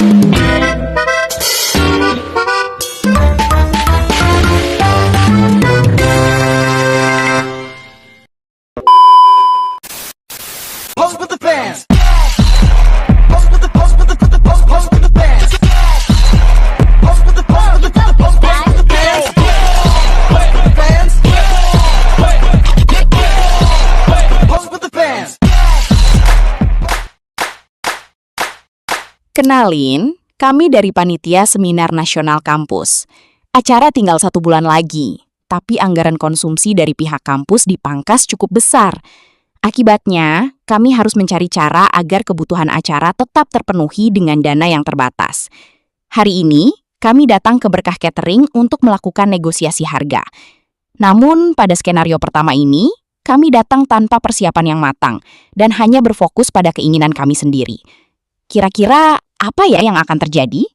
Pose with the fans. Pose with the pose with the pose with the fans. Pose with the pose with the pose with the fans. Fans. Pose with the fans. Kenalin, kami dari Panitia Seminar Nasional Kampus. Acara tinggal 1 bulan lagi, tapi anggaran konsumsi dari pihak kampus dipangkas cukup besar. Akibatnya, kami harus mencari cara agar kebutuhan acara tetap terpenuhi dengan dana yang terbatas. Hari ini, kami datang ke Berkah Catering untuk melakukan negosiasi harga. Namun, pada skenario pertama ini, kami datang tanpa persiapan yang matang dan hanya berfokus pada keinginan kami sendiri. Kira-kira apa ya yang akan terjadi?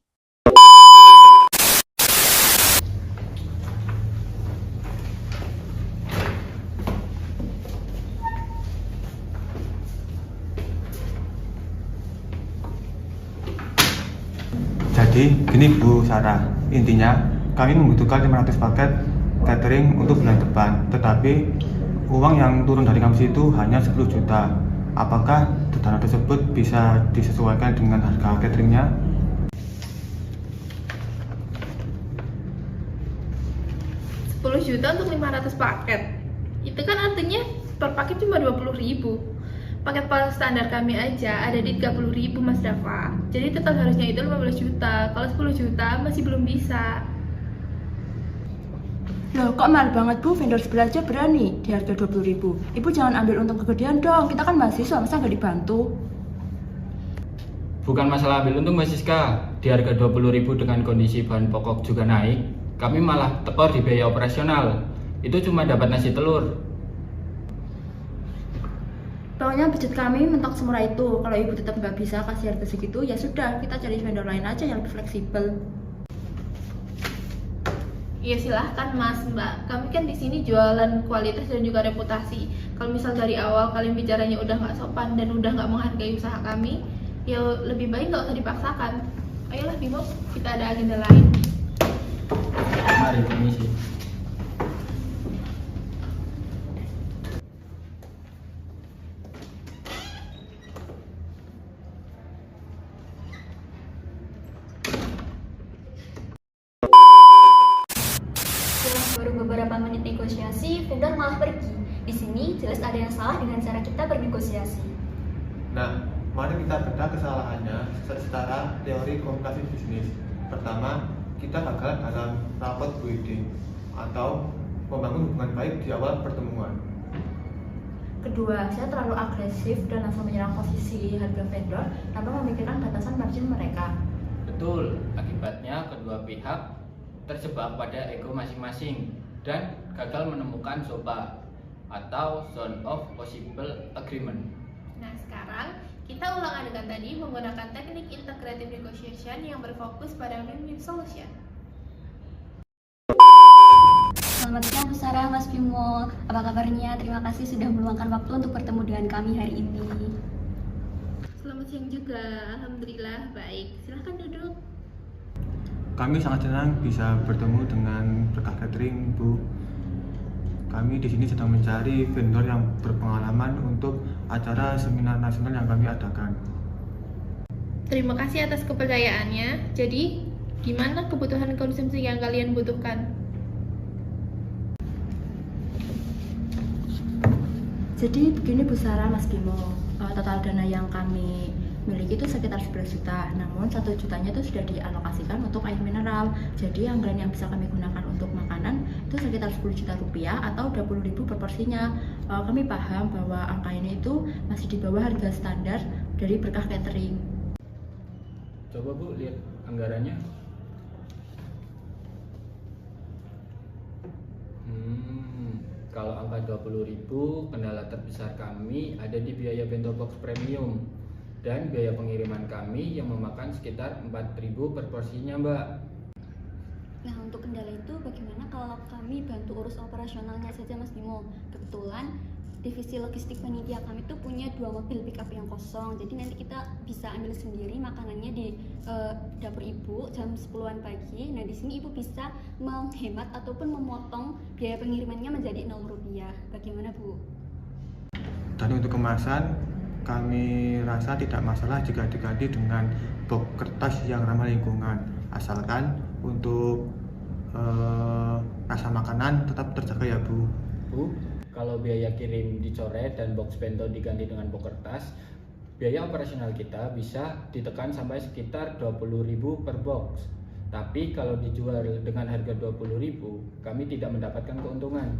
Jadi, gini Bu Sarah, intinya kami membutuhkan 500 paket catering untuk bulan depan, tetapi uang yang turun dari kampus itu hanya 10 juta. Apakah dana tersebut bisa disesuaikan dengan harga cateringnya? Juta untuk 500 paket. Itu kan artinya per paket cuma 20.000. Paket paling standar kami aja ada di 30.000 Mas Dafa. Jadi total harusnya itu 15 juta. Kalau 10 juta masih belum bisa. Loh, kok mahal banget Bu? Vendor sebelah aja berani di harga 20.000. Ibu jangan ambil untung kegedean dong. Kita kan mahasiswa, masa nggak dibantu? Bukan masalah ambil untung Mbak Siska. Di harga 20.000 dengan kondisi bahan pokok juga naik, kami malah tekor di biaya operasional. Itu cuma dapat nasi telur. Pokoknya budget kami mentok semurah itu. Kalau ibu tetap nggak bisa kasih harga segitu, ya sudah, kita cari vendor lain aja yang lebih fleksibel. Ya silahkan Mas, Mbak. Kami kan di sini jualan kualitas dan juga reputasi. Kalau misal dari awal kalian bicaranya udah nggak sopan dan udah nggak menghargai usaha kami, ya lebih baik nggak usah dipaksakan. Ayolah Bimo, kita ada agenda lain. Mari permisi. Baru beberapa menit negosiasi, vendor malah pergi. Di sini jelas ada yang salah dengan cara kita bernegosiasi. Nah, mari kita bedah kesalahannya secara teori komunikasi bisnis. Pertama, kita gagal dalam raport bidding atau membangun hubungan baik di awal pertemuan. Kedua, saya terlalu agresif dan langsung menyerang posisi harga vendor tanpa memikirkan batasan margin mereka. Betul, akibatnya kedua pihak terjebak pada ego masing-masing dan gagal menemukan ZOPA atau Zone of Possible Agreement. Nah sekarang kita ulang adegan tadi menggunakan teknik integrative negotiation yang berfokus pada win-win solution. Selamat siang Bu Sarah, Mas Bimo. Apa kabarnya? Terima kasih sudah meluangkan waktu untuk bertemu dengan kami hari ini. Selamat siang juga, alhamdulillah baik. Silahkan duduk. Kami sangat senang bisa bertemu dengan Berkah Catering, Bu. Kami di sini sedang mencari vendor yang berpengalaman untuk acara seminar nasional yang kami adakan. Terima kasih atas kepercayaannya. Jadi, gimana kebutuhan konsumsi yang kalian butuhkan? Jadi begini Bu Sarah, Mas Bimo, total dana yang kami miliki itu sekitar 11 juta, namun 1 jutanya itu sudah dialokasikan untuk air mineral. Jadi anggaran yang bisa kami gunakan untuk makanan itu sekitar 10 juta rupiah atau 20.000 per porsinya. Kami paham bahwa angka ini itu masih di bawah harga standar dari Berkah Catering. Coba Bu lihat anggarannya. Kalau angka 20.000, kendala terbesar kami ada di biaya bento box premium dan biaya pengiriman kami yang memakan sekitar 4.000 per porsinya, Mbak. Nah, untuk kendala itu bagaimana kalau kami bantu urus operasionalnya saja Mas Bimo? Kebetulan divisi logistik panitia kami tuh punya 2 mobil pick up yang kosong. Jadi nanti kita bisa ambil sendiri makanannya di dapur ibu jam 10-an pagi. Nah, di sini ibu bisa menghemat ataupun memotong biaya pengirimannya menjadi Rp0. Bagaimana, Bu? Dan untuk kemasan, kami rasa tidak masalah jika diganti dengan box kertas yang ramah lingkungan, asalkan untuk rasa makanan tetap terjaga ya Bu. Bu, kalau biaya kirim dicoret dan box bento diganti dengan box kertas, biaya operasional kita bisa ditekan sampai sekitar 20.000 per box. Tapi kalau dijual dengan harga 20.000, kami tidak mendapatkan keuntungan.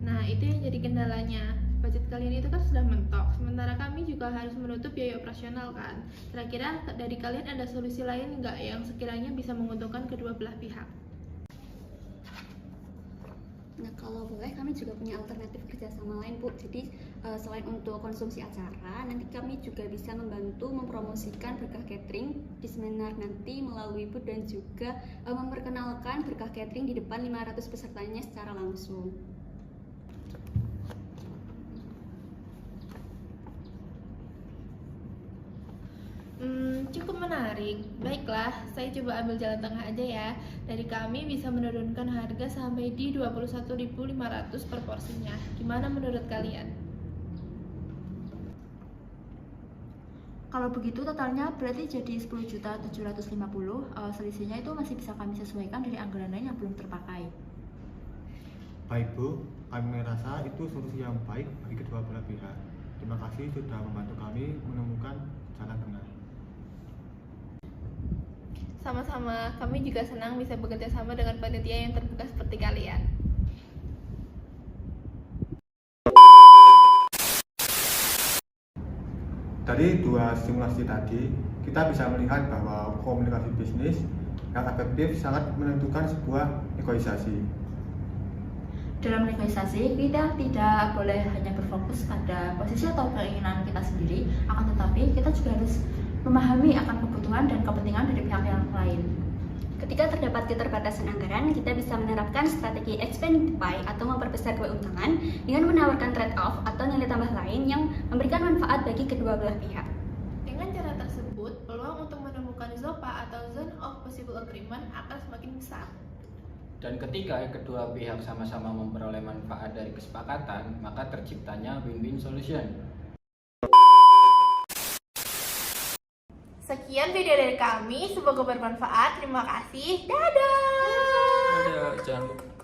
Nah, itu yang jadi kendalanya. Budget kalian itu kan sudah mentok, sementara kami juga harus menutup biaya operasional kan. Kira-kira dari kalian ada solusi lain nggak yang sekiranya bisa menguntungkan kedua belah pihak? Nah, kalau boleh kami juga punya alternatif kerjasama lain, Bu. Jadi selain untuk konsumsi acara, nanti kami juga bisa membantu mempromosikan berkah catering di seminar nanti melalui booth dan juga memperkenalkan berkah catering di depan 500 pesertanya secara langsung. Cukup menarik. Baiklah, saya coba ambil jalan tengah aja ya. Dari kami bisa menurunkan harga sampai di 21.500 per porsinya. Gimana menurut kalian? Kalau begitu totalnya berarti jadi 10.750.000. Selisihnya itu masih bisa kami sesuaikan dari anggaran lain yang belum terpakai. Baik Bu, kami merasa itu solusi yang baik bagi kedua belah pihak. Terima kasih sudah membantu kami menemukan jalan tengah. Sama-sama, kami juga senang bisa bekerja sama dengan panitia yang terbuka seperti kalian. Dari 2 simulasi tadi, kita bisa melihat bahwa komunikasi bisnis yang efektif sangat menentukan sebuah negosiasi. Dalam negosiasi, kita tidak boleh hanya berfokus pada posisi atau keinginan kita sendiri, akan tetapi kita juga harus memahami akan kebutuhan dan kepentingan dari pihak yang lain. Ketika terdapat keterbatasan anggaran, kita bisa menerapkan strategi expand the pie atau memperbesar keuntungan dengan menawarkan trade-off atau nilai tambah lain yang memberikan manfaat bagi kedua belah pihak. Dengan cara tersebut, peluang untuk menemukan ZOPA atau Zone of Possible Agreement akan semakin besar. Dan ketika kedua pihak sama-sama memperoleh manfaat dari kesepakatan, maka terciptanya win-win solution. Sekian video dari kami, semoga bermanfaat. Terima kasih. Dadah! Ada, jangan lupa.